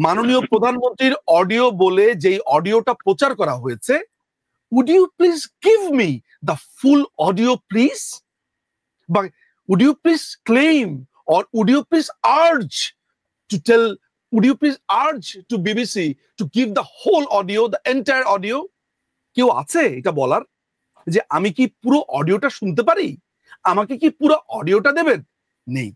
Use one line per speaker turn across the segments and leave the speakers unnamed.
মাননীয় প্রধানমন্ত্রীর অডিও বলে যেই অডিওটা প্রচার করা হয়েছে, would you please give me the full audio please, বা would you please claim or would you please urge to tell, would you please urge to BBC to give the whole audio, the entire audio? কেউ আছে এটা বলার যে আমি কি পুরো অডিওটা শুনতে পারি, আমাকে কি পুরো অডিওটা দেবেন? নেই।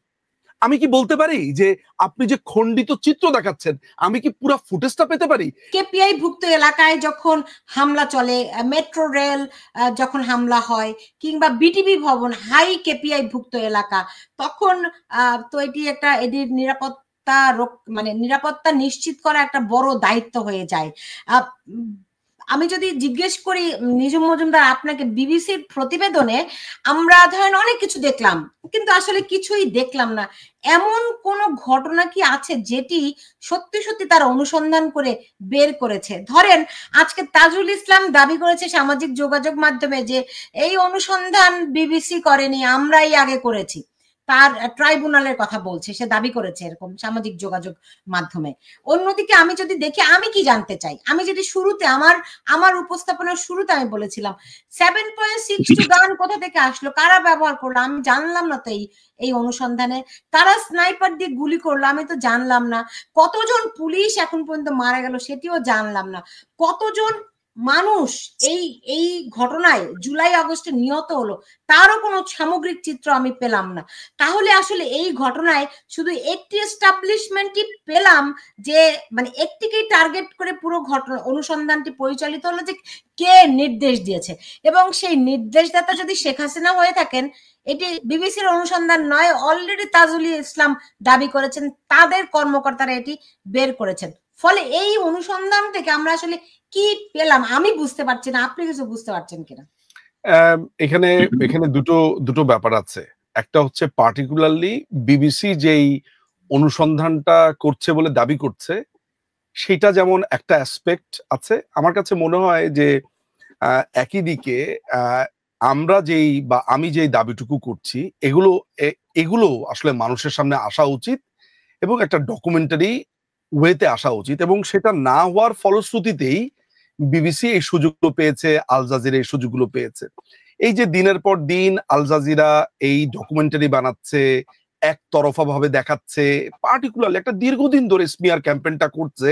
আমি কি বলতে পারি যে আপনি যে খণ্ডিত চিত্র দেখাচ্ছেন আমি কি পুরো ফুটেজটা পেতে পারি?
কেপিআই ভুক্ত এলাকায় যখন হামলা চলে, মেট্রো রেল যখন হামলা হয়, কিংবা বিটিভি ভবন হাই কেপিআই ভুক্ত এলাকা, তখন তো এটি একটা এটির নিরাপত্তা নিশ্চিত করা একটা বড় দায়িত্ব হয়ে যায়। আমি যদি জিজ্ঞেস করি নিজুম মজুমদার আপনাকে, বিবিসির প্রতিবেদনে আমরা ধরেন অনেক কিছু দেখলাম, কিন্তু আসলে কিছুই দেখলাম না। এমন কোন ঘটনা কি আছে যেটি সত্যি সত্যি তারা অনুসন্ধান করে বের করেছে? ধরেন আজকে তাজুল ইসলাম দাবি করেছে সামাজিক যোগাযোগ মাধ্যমে যে এই অনুসন্ধান বিবিসি করেনি, আমরাই আগে করেছি। তার ট্রাইব্যুনালের কথা বলছে, সে দাবি করেছে এরকম সামাজিক যোগাযোগ মাধ্যমে। অন্যদিকে আমি যদি দেখি, আমি কি জানতে চাই, আমি যদি শুরুতে আমার উপস্থাপনার শুরুতে আমি বলেছিলাম 7.62 গান কোথা থেকে আসলো, কারা ব্যবহার করলো, আমি জানলাম না। তো এই অনুসন্ধানে তারা স্নাইপার দিয়ে গুলি করলো, আমি তো জানলাম না। কতজন পুলিশ এখন পর্যন্ত মারা গেল সেটিও জানলাম না। কতজন মানুষ এই ঘটনায় জুলাই আগস্টে নিহত হলো তারও কোনো সামগ্রিক চিত্র আমি পেলাম না। তাহলে আসলে এই ঘটনায় শুধু একটি এস্টাবলিশমেন্টই পেলাম, যে মানে একটিকেই টার্গেট করে পুরো ঘটনা অনুসন্ধানটি পরিচালিত হলো, যে কে নির্দেশ দিয়েছে। এবং সেই নির্দেশদাতা যদি শেখ হাসিনা হয়ে থাকেন, এটি বিবিসির অনুসন্ধান নয়, অলরেডি তাজুল ইসলাম দাবি করেছেন, তাদের কর্মকর্তারা এটি বের করেছেন। ফলে এই অনুসন্ধান থেকে আমরা আসলে কি পেলাম আমি বুঝতে পারছি না, আপনি কিছু বুঝতে পারছেন কিনা?
এখানে দুটো ব্যাপার আছে। একটা হচ্ছে পার্টিকুলারলি বিবিসি যেই অনুসন্ধানটা করছে বলে দাবি করছে, সেটা যেমন একটা অ্যাসপেক্ট আছে। আমার কাছে মনে হয় যে একই দিকে আমরা আমি যেই দাবিটুকু করছি, এগুলো আসলে মানুষের সামনে আসা উচিত এবং একটা ডকুমেন্টারি ওয়েতে আসা উচিত, এবং সেটা না হওয়ার ফলশ্রুতিতেই বিবিসি এই সুযোগগুলো পেয়েছে, আল জাজিরা এই সুযোগগুলো পেয়েছে। এই যে দিনের পর দিন আল জাজিরা এই ডকুমেন্টারি বানাচ্ছে, একতরফা ভাবে দেখাচ্ছে, পার্টিকুলারলি একটা দীর্ঘদিন ধরে স্মিয়ার ক্যাম্পেইনটা করছে,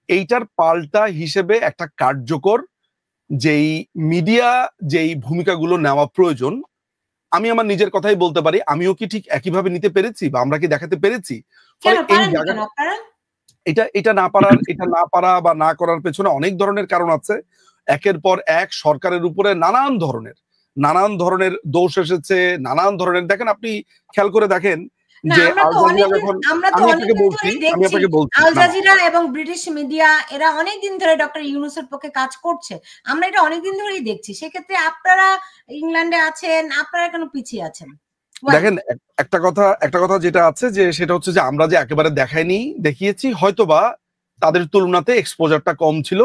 এইটার পাল্টা হিসেবে একটা কার্যকর যেই মিডিয়া যেই ভূমিকাগুলো নেওয়া প্রয়োজন, আমি আমার নিজের কথাই বলতে পারি, আমিও কি ঠিক একইভাবে নিতে পেরেছি বা আমরা কি দেখাতে পেরেছি? এটা না পারা বা না করার পেছনে অনেক ধরনের কারণ আছে। একের পর এক সরকারের উপরে নানান ধরনের দোষ এসেছে, নানান ধরনের, দেখেন আপনি খেয়াল করে দেখেন যে
আল জাজিরা এবং ব্রিটিশ মিডিয়া এরা অনেকদিন ধরে ডক্টর ইউনূসের পক্ষে কাজ করছে, আমরা এটা অনেকদিন ধরেই দেখছি। সেক্ষেত্রে আপনারা ইংল্যান্ডে আছেন, আপনারা কেন পিছিয়ে আছেন?
দেখেন একটা কথা যেটা আছে যে সেটা হচ্ছে যে আমরা যে একেবারে দেখিয়েছি, হয়তোবা তাদের তুলনাতে এক্সপোজারটা কম ছিল।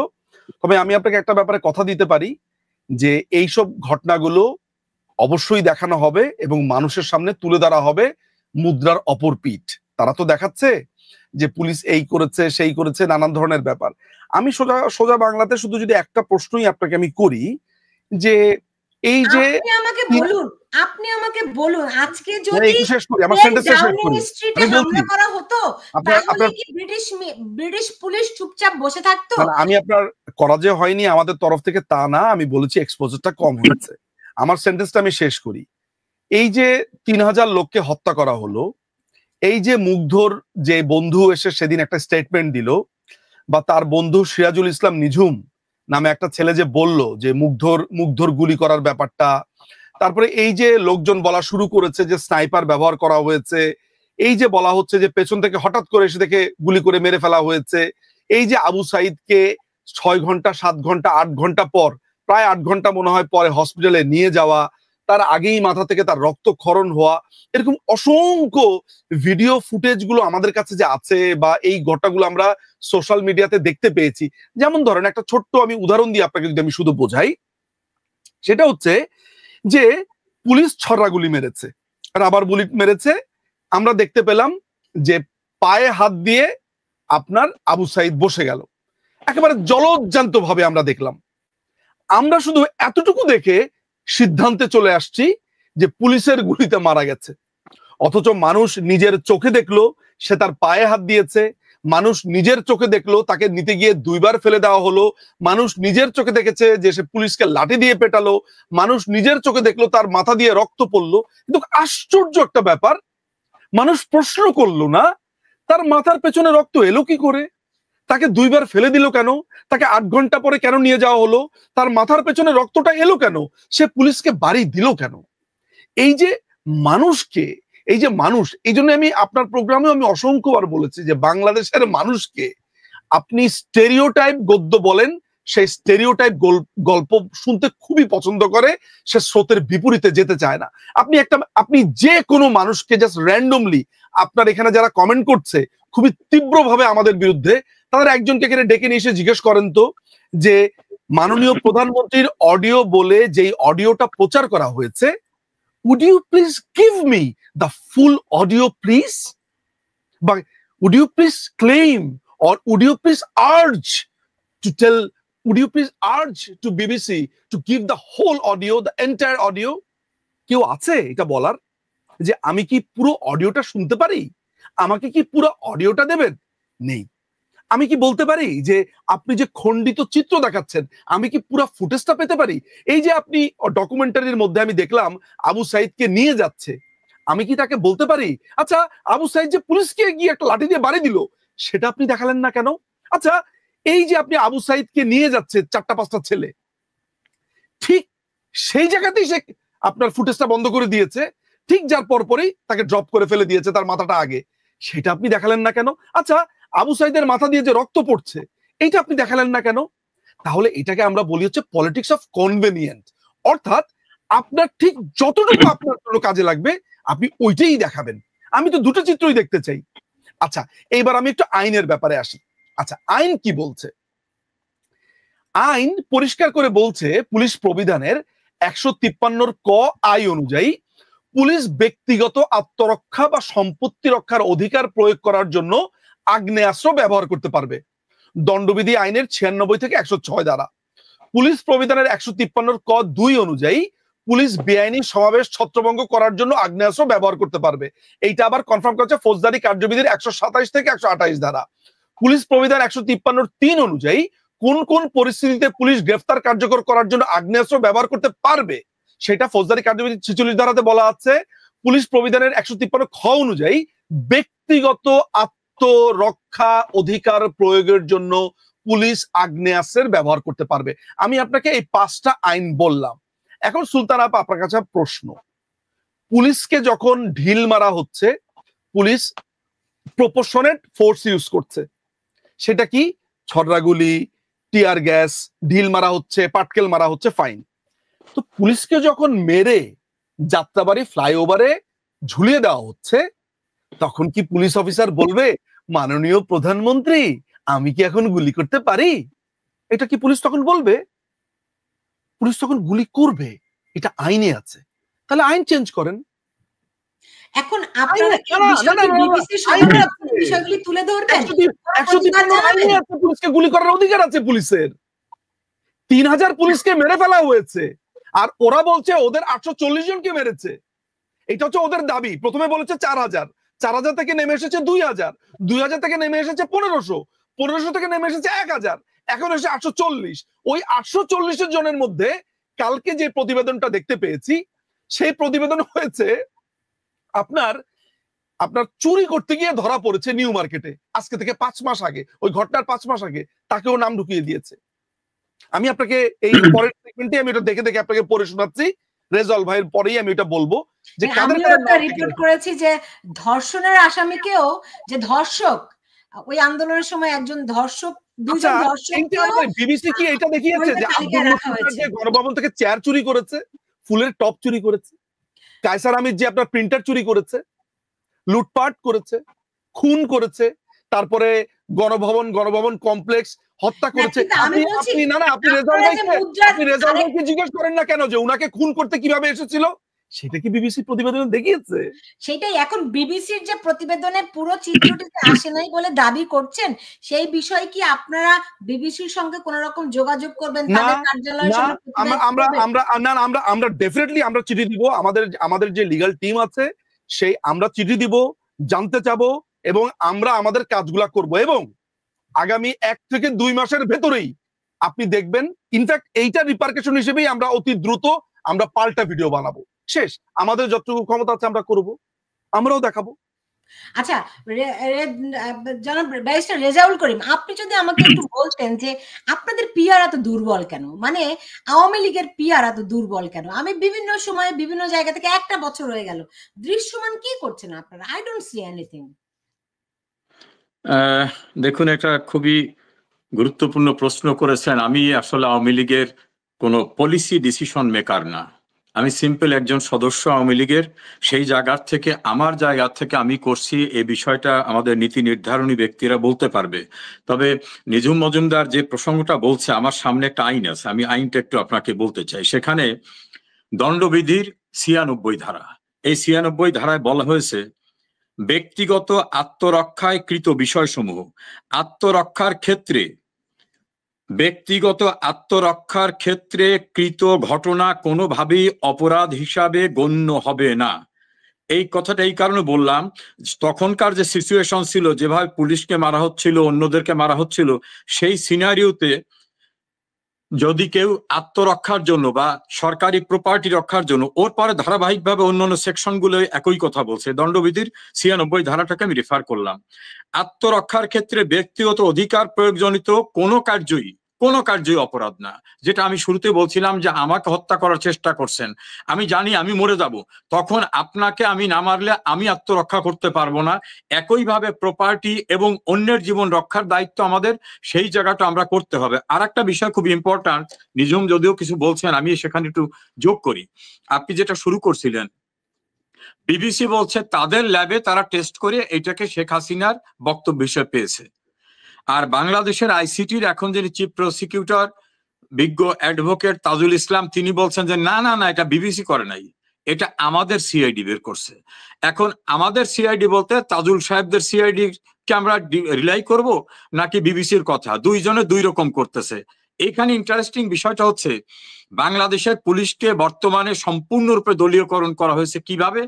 তবে আমি আপনাকে একটা ব্যাপারে কথা দিতে পারি যে এইসব ঘটনাগুলো অবশ্যই দেখানো হবে এবং মানুষের সামনে তুলে ধরা হবে মুদ্রার অপর পিঠ। তারা তো দেখাচ্ছে যে পুলিশ এই করেছে সেই করেছে, নানান ধরনের ব্যাপার। আমি সোজা বাংলাতে শুধু যদি একটা প্রশ্নই আপনাকে আমি করি, যে এই যে
আপনি আমাকে বলুন আজকে যদি হামলা করা হতো তাহলে কি ব্রিটিশ পুলিশ চুপচাপ বসে থাকতো?
আমি আপনার করা যে হয়নি আমাদের তরফ থেকে তা না, আমি বলেছি এক্সপোজারটা কম হয়েছে। আমার সেন্টেন্সটা আমি শেষ করি। এই যে 3000 লোককে হত্যা করা হলো, এই যে মুগ্ধর যে বন্ধু এসে সেদিন একটা স্টেটমেন্ট দিল, বা তার বন্ধু সিরাজুল ইসলাম নিঝুম নামে একটা ছেলে যে বলল যে মুগ্ধর গুলি করার ব্যাপারটা, তারপরে এই যে লোকজন বলা শুরু করেছে যে স্নাইপার ব্যবহার করা হয়েছে, এই যে বলা হচ্ছে যে পেছন থেকে হঠাৎ করে এসে থেকে গুলি করে মেরে ফেলা হয়েছে, এই যে আবু সাইদকে 6 ঘন্টা 7 ঘন্টা 8 ঘন্টা পর, প্রায় 8 ঘন্টা মনে হয় পরে হসপিটালে নিয়ে যাওয়া, তার আগেই মাথা থেকে তার রক্তক্ষরণ হওয়া, এরকম অসংখ্য ভিডিও ফুটেজ গুলো আমাদের কাছে যে আছে, বা এই ঘটনাগুলো আমরা সোশ্যাল মিডিয়াতে দেখতে পেয়েছি। যেমন ধরেন একটা ছোট্ট আমি উদাহরণ দিয়ে আপনাকে যদি আমি শুধু বোঝাই, সেটা হচ্ছে যে পুলিশ ছড়া গুলি মেরেছে, রাবার বুলেট মেরেছে। আমরা দেখতে পেলাম যে পায়ে হাত দিয়ে আপনার আবু সাইদ বসে গেল, একেবারে জলজ্জান্ত ভাবে আমরা দেখলাম। আমরা শুধু এতটুকু দেখে সিদ্ধান্তে চলে আসছি যে পুলিশের গুলিতে মারা গেছে, অথচ মানুষ নিজের চোখে দেখলো সে তার পায়ে হাত দিয়েছে, মানুষ নিজের চোখে দেখলো তাকে নিতে গিয়ে 2 বার ফেলে দেওয়া হলো, মানুষ নিজের চোখে দেখেছে যে সে পুলিশকে লাঠি দিয়ে পেটালো, মানুষ নিজের চোখে দেখলো তার মাথা দিয়ে রক্ত পড়লো। কিন্তু আশ্চর্য একটা ব্যাপার, মানুষ প্রশ্ন করলো না তার মাথার পেছনে রক্ত এলো কি করে, তাকে 2 বার ফেলে দিল কেন, তাকে 8 ঘন্টা পরে কেন নিয়ে যাওয়া হলো, তার মাথার পেছনে রক্তটা এলো কেন, সে পুলিশকে বাড়ি দিল কেন। এই যে মানুষকে, এই যে মানুষ, এই জন্য আমি আপনার প্রোগ্রামে আমি অসংখ্যবার বলেছি যে বাংলাদেশের মানুষকে আপনি স্টেরিওটাইপ গদ্য বলেন, সেই স্টেরিওটাইপ গল্প শুনতে খুবই পছন্দ করে, সে স্রোতের বিপরীতে যেতে চায় না। আপনি যে কোনো মানুষকে জাস্ট র্যান্ডমলি, আপনার এখানে যারা কমেন্ট করছে খুবই তীব্রভাবে আমাদের বিরুদ্ধে, তাদের একজনকে এখানে ডেকে নিয়ে এসে জিজ্ঞেস করেন তো যে মাননীয় প্রধানমন্ত্রীর অডিও বলে যেই অডিওটা প্রচার করা হয়েছে, would you please give me the full audio please, but would you please claim or would you please urge to tell, would you please urge to BBC to give the whole audio, the entire audio? কেউ আছে এটা বলার যে আমি কি পুরো অডিওটা শুনতে পারি, আমাকে কি পুরো অডিওটা দেবেন? নেই। আমি কি বলতে পারি যে আপনি যে খণ্ডিত চিত্র দেখাচ্ছেন আমি কি পুরো ফুটেজটা পেতে পারি? এই যে আপনি ডকুমেন্টারির মধ্যে আমি দেখলাম আবু সাইদকে নিয়ে যাচ্ছে, আমি কি তাকে বলতে পারি আচ্ছা আবু সাইদ যে পুলিশকে গিয়ে একটা লাঠি দিয়ে বাড়ি দিল সেটা আপনি দেখালেন না কেন? আচ্ছা এই যে আপনি আবু সাইদকে নিয়ে যাচ্ছে 4টা-5টা ছেলে, ঠিক সেই জায়গাতেই সে আপনার ফুটেজটা বন্ধ করে দিয়েছে, ঠিক যার পরপরই তাকে ড্রপ করে ফেলে দিয়েছে তার মাথাটা আগে, সেটা আপনি দেখালেন না কেন? আচ্ছা আবু সাইদের মাথা দিয়ে যে রক্ত পড়ছে এইটা আপনি দেখালেন না কেন? তাহলে এটাকে আমরা বলি হচ্ছে পলিটিক্স অফ কনভেনিয়েন্ট, অর্থাৎ আপনার ঠিক যতটুকু আপনার জন্য কাজে লাগবে আপনি ওইটাই দেখাবেন। আমি তো দুটো চিত্রই দেখতে চাই। আচ্ছা এইবার আমি একটু আইনের ব্যাপারে আসি। আচ্ছা আইন কি বলছে? আইন পরিষ্কার করে বলছে পুলিশ প্রবিধানের 153 ক আই অনুযায়ী পুলিশ ব্যক্তিগত আত্মরক্ষা বা সম্পত্তি রক্ষার অধিকার প্রয়োগ করার জন্য আগ্নেয়াস্ত্র ব্যবহার করতে পারবে। দণ্ডবিধি আইনের 96 থেকে 106 ধারা। পুলিশ প্রবিধানের 153 ক 2 অনুযায়ী পুলিশ বেআইনি সমাবেশ ছত্রভঙ্গ করার জন্য আগ্নেয়াস্ত্র ব্যবহার করতে পারবে। এইটা আবার কনফার্ম করছে ফৌজদারি কার্যবিধির 127 থেকে 128 ধারা। পুলিশ প্রবিধান 153(3) অনুযায়ী কোন কোন পরিস্থিতিতে পুলিশ গ্রেফতার কার্যকর করার জন্য আগ্নেয়াস্ত্র ব্যবহার করতে পারবে সেটা ফৌজদারি কার্যবিধি 46 ধারাতে বলা আছে। পুলিশ প্রবিধানের 153 খ অনুযায়ী ব্যক্তিগত আত্মরক্ষা অধিকার প্রয়োগের জন্য পুলিশ আগ্নেয়াস্ত্রের ব্যবহার করতে পারবে। আমি আপনাকে এই 5টা আইন বললাম। এখন সুলতান আপা আপনার কাছে প্রশ্ন, পুলিশকে যখন ঢিল মারা হচ্ছে পুলিশ প্রপোর্শনেট ফোর্স ইউজ করছে, সেটা কি ছড়রাগুলি, টিয়ার গ্যাস, ঢিল মারা হচ্ছে, পাটকেল মারা হচ্ছে, ফাইন। তো পুলিশকে যখন মেরে যাত্রাবাড়ি ফ্লাইওভারে ঝুলিয়ে দেওয়া হচ্ছে তখন কি পুলিশ অফিসার বলবে মাননীয় প্রধানমন্ত্রী আমি কি এখন গুলি করতে পারি? এটা কি পুলিশ তখন বলবে? পুলিশ তখন গুলি করবে, এটা আইনে আছে। তাহলে আইন চেঞ্জ করেন।
এখন আপনারা কি বিবিসির বিষয়গুলি তুলে ধরবেন?
153 পুলিশকে গুলি করার অধিকার আছে পুলিশের। 3000 পুলিশকে মেরে ফেলা হয়েছে আর ওরা বলছে ওদের 840 জনকে মেরেছে। এটা হচ্ছে ওদের দাবি। প্রথমে বলেছে 4000, 4000 থেকে নেমে এসেছে 2000, 2000 থেকে নেমে এসেছে 1500, 1500 থেকে নেমে এসেছে 1000, এখন এসে 840। ওই 840 জনের মধ্যে কালকে যে প্রতিবেদনটা দেখতে পেয়েছি সেই প্রতিবেদন হয়েছে আপনার চুরি করতে গিয়ে ধরা পড়েছে নিউ মার্কেটে আজকে থেকে 5 মাস আগে, ওই ঘটনার 5 মাস আগে তাকেও নাম ঢুকিয়ে দিয়েছে। আমি আপনাকে এই পরের সেগমেন্টে আমি এটা দেখে দেখে আপনাকে পড়ে শোনাচ্ছি, রেজাল ভাইয়ের পরেই আমি এটা বলবো যে কাদের কাদের
রিপোর্ট করেছি যে ধর্ষণের আসামিকেও, যে ধর্ষক ওই আন্দোলনের সময় একজন ধর্ষক, দুইজন ধর্ষক,
বিবিসি কি এটা দেখিয়েছে যে গণভবন থেকে চেয়ার চুরি করেছে, ফুলের টপ চুরি করেছে, কায়সার আহমেদ যে আপনার প্রিন্টার চুরি করেছে, লুটপাট করেছে, খুন করেছে, তারপরে গণভবন কমপ্লেক্স হত্যা করেছে। আপনি রেজাল ভাইকে জিজ্ঞেস করেন না কেন যে উনাকে খুন করতে কিভাবে এসেছিল? সেটা কি বিবিসি প্রতিবেদনে দেখিয়েছে?
সেটাই, এখন বিবিসির যে প্রতিবেদনে পুরো চিত্রটিতে আসে নাই বলে দাবি করছেন, সেই বিষয়ে কি আপনারা বিবিসির সঙ্গে কোন রকম যোগাযোগ করবেন,
না
তাদের কার্যালয়ের
না,
সঙ্গে
আমরা
প্রতিবেদন
আমরা
করবেন?
আমরা না না, আমরা ডেফিনেটলি আমরা চিঠি দিব, আমাদের যে লিগ্যাল টিম আছে সেই আমরা চিঠি দিব, জানতে চাবো, এবং আমরা আমাদের কাজগুলা করব, এবং আগামী 1 থেকে 2 মাসের ভেতরেই আপনি দেখবেন, ইনফ্যাক্ট এইটা রিপারকেশন হিসেবেই আমরা অতি দ্রুত আমরা পাল্টা ভিডিও বানাবো। শেষ, আমাদের যতটুকু ক্ষমতা আছে আমরা করব, আমরাও দেখাবো।
আচ্ছা, জনাব ব্যারিস্টার রেজাউল করিম, আপনি যদি আমাকে একটু বলতেন যে আপনাদের পিআর এত দুর্বল কেন, মানে আওয়ামী লীগের পিআর এত দুর্বল কেন? আমি বিভিন্ন সময়ে বিভিন্ন জায়গা থেকে, একটা বছর হয়ে গেল, দৃশ্যমান কি করছেন আপনারা? I don't see anything.
দেখুন, একটা খুবই গুরুত্বপূর্ণ প্রশ্ন করেছেন। আমি আসলে আওয়ামী লীগের কোনো পলিসি ডিসিশন মেকার না, আমি সিম্পল একজন সদস্য আওয়ামী লীগের। সেই জায়গার থেকে, আমার জায়গা থেকে আমি করছি, এই বিষয়টা আমাদের নীতি নির্ধারণী ব্যক্তিরা বলতে পারবে। তবে নিঝুম মজুমদার যে প্রসঙ্গটা বলছে, আমার সামনে একটা আইন আছে, আমি আইনটা একটু আপনাকে বলতে চাই। সেখানে দণ্ডবিধির 96 ধারা, এই 96 ধারায় বলা হয়েছে ব্যক্তিগত আত্মরক্ষায় কৃত বিষয়সমূহ, আত্মরক্ষার ক্ষেত্রে, ব্যক্তিগত আত্মরক্ষার ক্ষেত্রে কৃত ঘটনা কোনোভাবেই অপরাধ হিসাবে গণ্য হবে না। এই কথাটা এই কারণে বললাম, তখনকার যে সিচুয়েশন ছিল, যেভাবে পুলিশকে মারা হচ্ছিল, অন্যদেরকে মারা হচ্ছিল, সেই সিনারিওতে যদি কেউ আত্মরক্ষার জন্য বা সরকারি প্রপার্টি রক্ষার জন্য, ওর পরে ধারাবাহিকভাবে অন্যান্য সেকশনগুলো একই কথা বলছে, দণ্ডবিধির 96 ধারাটাকে আমি রেফার করলাম। আত্মরক্ষার ক্ষেত্রে ব্যক্তিগত অধিকার প্রয়োগজনিত কোনো কার্যই অপরাধ না। যেটা আমি শুরুতে বলছিলাম যে আমাকে হত্যা করার চেষ্টা করছেন, আমি জানি আমি মরে যাব, তখন আপনাকে আমি না মারলে আমি আত্মরক্ষা করতে পারবো না। একইভাবে প্রপার্টি এবং অন্যের জীবন রক্ষার দায়িত্ব আমাদের, সেই জায়গাটা আমরা করতে হবে। আর একটা বিষয় খুব ইম্পর্টেন্ট, নিঝুম যদিও কিছু বলছেন, আমি সেখানে একটু যোগ করি। আপনি যেটা শুরু করছিলেন, বিবিসি বলছে তাদের ল্যাবে তারা টেস্ট করে এটাকে শেখ হাসিনার বক্তব্য হিসেবে পেয়েছে। আর বাংলাদেশের আইসিটির এখন যিনি চিফ প্রসিকিউটর, বিজ্ঞ অ্যাডভোকেট তাজুল ইসলাম, তিনি বলছেন যে না না না, এটা বিবিসি করে নাই, এটা আমাদের সিআইডি বের করছে। এখন আমাদের সিআইডি বলতে তাজুল সাহেবদের সিআইডি কে আমরা রিলাই করব নাকি বিবিসির কথা? দুইজনে দুই রকম করতেছে। এখানে ইন্টারেস্টিং বিষয়টা হচ্ছে, বাংলাদেশের পুলিশকে বর্তমানে সম্পূর্ণরূপে দলীয়করণ করা হয়েছে। কিভাবে?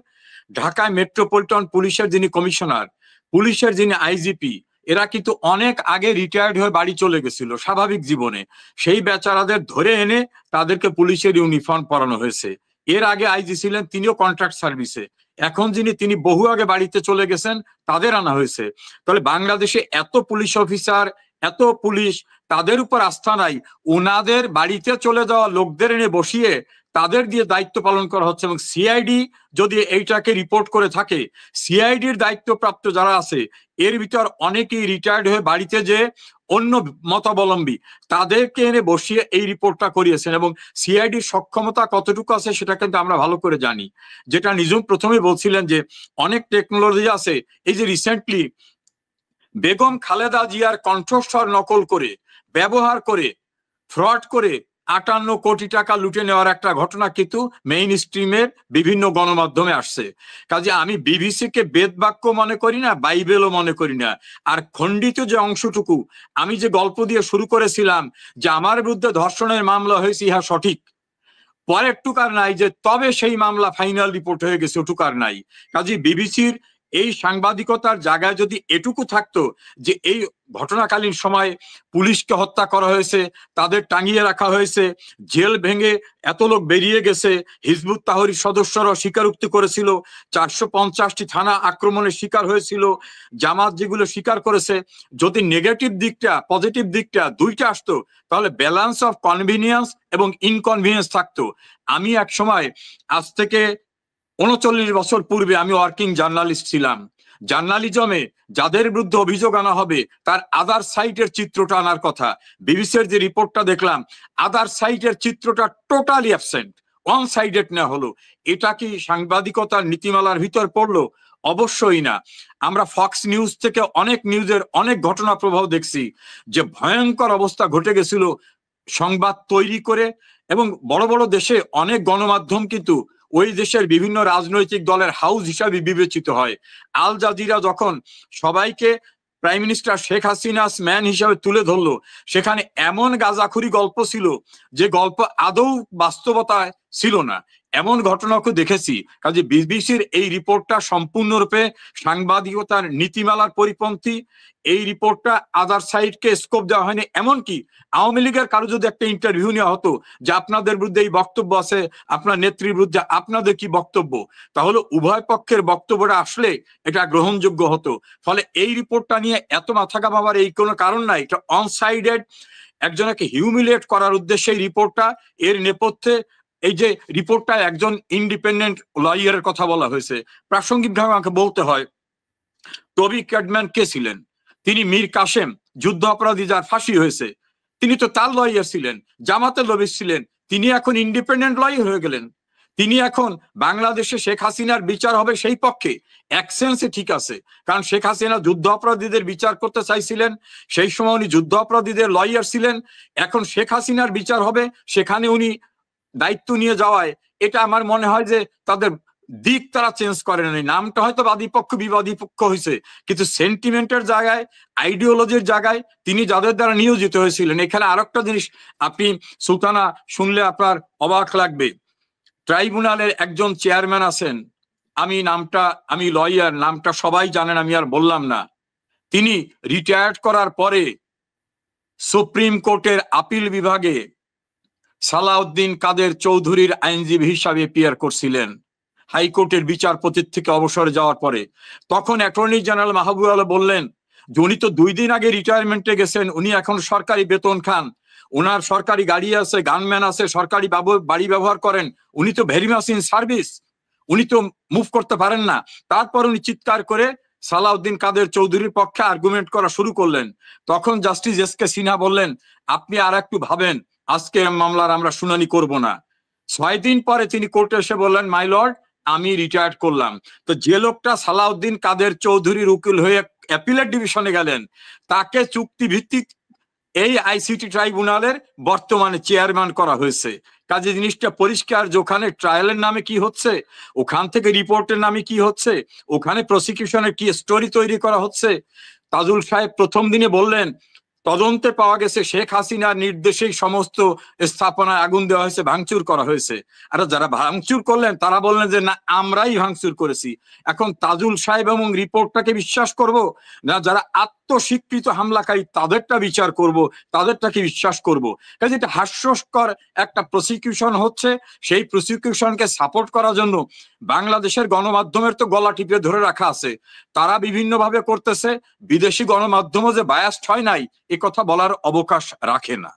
ঢাকায় মেট্রোপলিটন পুলিশের যিনি কমিশনার, পুলিশের যিনি আইজিপি, এরা কিন্তু অনেক আগে রিটায়ার্ড হয়ে বাড়ি চলে গেছিল স্বাভাবিক জীবনে। সেই বেচারাদের ধরে এনে তাদেরকে পুলিশের ইউনিফর্ম পরানো হয়েছে। এর আগে আইজি ছিলেন, তিনিও কন্ট্রাক্ট সার্ভিসে, এখন তিনি বহু আগে বাড়িতে চলে গেছেন, তাদের আনা হয়েছে। তাহলে বাংলাদেশে এত পুলিশ অফিসার, এত পুলিশ, তাদের উপর আস্থা নাই, ওনাদের বাড়িতে চলে যাওয়া লোকদের এনে বসিয়ে তাদের দিয়ে দায়িত্ব পালন করা হচ্ছে। এবং সিআইডি যদি এইটাকে রিপোর্ট করে থাকে, সিআইডির দায়িত্বপ্রাপ্ত যারা আছে এর ভিতর অনেকেই রিটায়ার্ড হয়ে বাড়িতে যে অন্য মতাবলম্বী, তাদেরকে এনে বসিয়ে এই রিপোর্টটা করিয়েছেন। এবং সিআইডির সক্ষমতা কতটুকু আছে সেটা কিন্তু আমরা ভালো করে জানি। যেটা নিঝুম প্রথমে বলছিলেন যে অনেক টেকনোলজি আছে, এই যে রিসেন্টলি বেগম খালেদা জিয়ার কণ্ঠস্বর নকল করে, ব্যবহার করে, ফ্রড করে 58 কোটি টাকা লুটে নেওয়ার একটা ঘটনা কিন্তু মেইন স্ট্রিমের বিভিন্ন গণমাধ্যমে আসছে। কাজে আমি বিবিসিকে বেদবাক্য মনে করি না, বাইবেলও মনে করি না। আর খণ্ডিত যে অংশটুকু, আমি যে গল্প দিয়ে শুরু করেছিলাম যে আমার বিরুদ্ধে ধর্ষণের মামলা হয়েছে, ইহা সঠিক, পরের টুকার নাই যে তবে সেই মামলা ফাইনাল রিপোর্ট হয়ে গেছে, ওটুকার নাই। কাজে বিবিসির এই সাংবাদিকতার জায়গায় যদি এটুকু থাকতো যে এই ঘটনাকালীন সময় পুলিশকে হত্যা করা হয়েছে, তাদের টাঙিয়ে রাখা হয়েছে, জেল ভেঙে এত লোক বেরিয়ে গেছে, হিজবুত তাহরীর সদস্যরাও স্বীকারোক্তি করেছিল, 450টি থানা আক্রমণের শিকার হয়েছিল, জামাত যেগুলো স্বীকার করেছে, যদি নেগেটিভ দিকটা পজিটিভ দিকটা দুইটা আসতো, তাহলে ব্যালেন্স অফ কনভিনিয়েন্স এবং ইনকনভিনিয়েন্স থাকতো। আমি এক সময়, আজ থেকে 39 বছর পূর্বে আমি ওয়ার্কিং জার্নালিস্ট ছিলাম। জার্নালিজমে যাদের বিরুদ্ধে অভিযোগ আনা হবে তার আদার সাইটের চিত্রটা আনার কথা। বিবিসির যে রিপোর্টটা দেখলাম, আদার সাইটের চিত্রটা টোটালি অ্যাবসেন্ট, ওয়ান সাইডেড নেওয়া হলো। এটা কি সাংবাদিকতার নীতিমালার ভিতর পড়লো? অবশ্যই না। আমরা ফক্স নিউজ থেকে অনেক নিউজের অনেক ঘটনা প্রবাহ দেখছি যে ভয়ঙ্কর অবস্থা ঘটে গেছিল সংবাদ তৈরি করে। এবং বড় বড় দেশে অনেক গণমাধ্যম কিন্তু ওই দেশের বিভিন্ন রাজনৈতিক দলের হাউস হিসাবে বিবেচিত হয়। আল জাজিরা যখন সবাইকে prime minister Sheikh Hasina's man হিসাবে তুলে ধরলো, সেখানে এমন গাঁজাখুরি গল্প ছিল যে গল্প আদৌ বাস্তবতায় ছিল না, এমন ঘটনাকে দেখেছি। কাজে বিবিসির এই রিপোর্টটা সম্পূর্ণরূপে সাংবাদিকতার নীতিমালার পরিপন্থী। এই রিপোর্টটা আদার সাইডকে স্কোপ দেওয়া হয়নি। এমনকি আওয়ামী লীগের কারো যদি একটা ইন্টারভিউ নেওয়া হতো যে আপনাদের বিরুদ্ধে এই বক্তব্য আছে, আপনার নেত্রীর বিরুদ্ধে আপনাদের কি বক্তব্য, তাহলে উভয় পক্ষের বক্তব্যটা আসলে এটা গ্রহণযোগ্য হতো। ফলে এই রিপোর্টটা নিয়ে এত মাথা ঘামাবার এই কোনো কারণ নাই। এটা অন সাইডেড, একজনকে হিউমিলিয়েট করার উদ্দেশ্যে এই রিপোর্টটা। এর নেপথ্যে এই যে রিপোর্টটা একজন ইন্ডিপেন্ডেন্ট লয়ারের কথা বলা হয়েছে। প্রাসঙ্গিকভাবে আমাকে বলতে হয়, টবি ক্যাডম্যান কে ছিলেন? তিনি মীর কাসেম, যুদ্ধ অপরাধী যার ফাঁসি হয়েছে, তিনি তো তার লয়ার ছিলেন, জামাতের লবিস্ট ছিলেন। তিনি এখন ইন্ডিপেন্ডেন্ট লয়ার হয়ে গেলেন। তিনি এখন বাংলাদেশে শেখ হাসিনার বিচার হবে সেই পক্ষে। এক সেন্সে ঠিক আছে, কারণ শেখ হাসিনা যুদ্ধ অপরাধীদের বিচার করতে চাইছিলেন, সেই সময় উনি যুদ্ধ অপরাধীদের লয়ার ছিলেন। এখন শেখ হাসিনার বিচার হবে, সেখানে উনি দায়িত্ব নিয়ে যাওয়ায় এটা আমার মনে হয় যে তাদের দিক তারা চেঞ্জ করেন। নামটা হয়তো বাদীপক্ষ বিবাদী পক্ষ হয়েছে, কিন্তু সেন্টিমেন্টের জায়গায়, আইডিওলজির জায়গায় তিনি যাদের দ্বারা নিয়োজিত হয়েছিলেন। এখানে আরেকটা জিনিস আপনি সুলতানা শুনলে আপনার অবাক লাগবে। ট্রাইব্যুনালের একজন চেয়ারম্যান আছেন, আমি লয়ার, নামটা সবাই জানেন, আমি আর বললাম না। তিনি রিটায়ার্ড করার পরে সুপ্রিম কোর্টের আপিল বিভাগে সালাউদ্দিন কাদের চৌধুরীর আইনজীবী হিসাবে পিয়ার করছিলেন হাইকোর্টের বিচারপতির থেকে অবসরে যাওয়ার পরে। তখন অ্যাটর্নি জেনারেল মাহবুব আলম বললেন যে উনি তো 2 দিন আগে রিটায়ারমেন্টে গেছেন, উনি এখন সরকারি বেতন খান, ওনার সরকারি গাড়ি আছে, গানম্যান আছে, সরকারি বাড়ি ব্যবহার করেন, উনি তো ভেরি মাচ ইন সার্ভিস, উনি তো মুভ করতে পারেন না। তারপর উনি চিৎকার করে সালাউদ্দিন কাদের চৌধুরীর পক্ষে আর্গুমেন্ট করা শুরু করলেন। তখন জাস্টিস এস কে সিনহা বললেন, আপনি আর একটু ভাবেন, আজকে মামলার আমরা শুনানি করব না। 6 দিন পরে তিনি কোর্টে এসে বললেন, মাই লর্ড, আমি রিটায়ার্ড করলাম। তো যে লোকটা সালাউদ্দিন কাদের চৌধুরীর উকিল হয়ে অ্যাপিলেট ডিভিশনে গেলেন, তাকে চুক্তি ভিত্তিক এই আইসিটি ট্রাইব্যুনালের বর্তমানে চেয়ারম্যান করা হয়েছে। কাজে জিনিসটা পরিষ্কার যে ওখানে ট্রায়ালের নামে কি হচ্ছে, ওখান থেকে রিপোর্টের নামে কি হচ্ছে, ওখানে প্রসিকিউশনের কি স্টোরি তৈরি করা হচ্ছে। তাজুল সাহেব প্রথম দিনে বললেন তদন্তে পাওয়া গেছে শেখ হাসিনার নির্দেশেই সমস্ত স্থাপনায় আগুন দেওয়া হয়েছে, ভাঙচুর করা হয়েছে। আর যারা ভাঙচুর করলেন তারা বললেন যে না, আমরাই ভাঙচুর করেছি। এখন তাজুল সাহেব এবং রিপোর্টটাকে বিশ্বাস করব না যারা আত্মস্বীকৃত হামলাকারী তাদেরটা বিচার করব, তাদেরটাকে বিশ্বাস করব? কাজে এটা হাস্যস্কর একটা প্রসিকিউশন হচ্ছে। সেই প্রসিকিউশনকে সাপোর্ট করার জন্য বাংলাদেশের গণমাধ্যমের তো গলা টিপে ধরে রাখা আছে, তারা বিভিন্নভাবে করতেছে। বিদেশি গণমাধ্যমও যে বায়াসড হয় নাই এ কথা বলার অবকাশ রাখে না।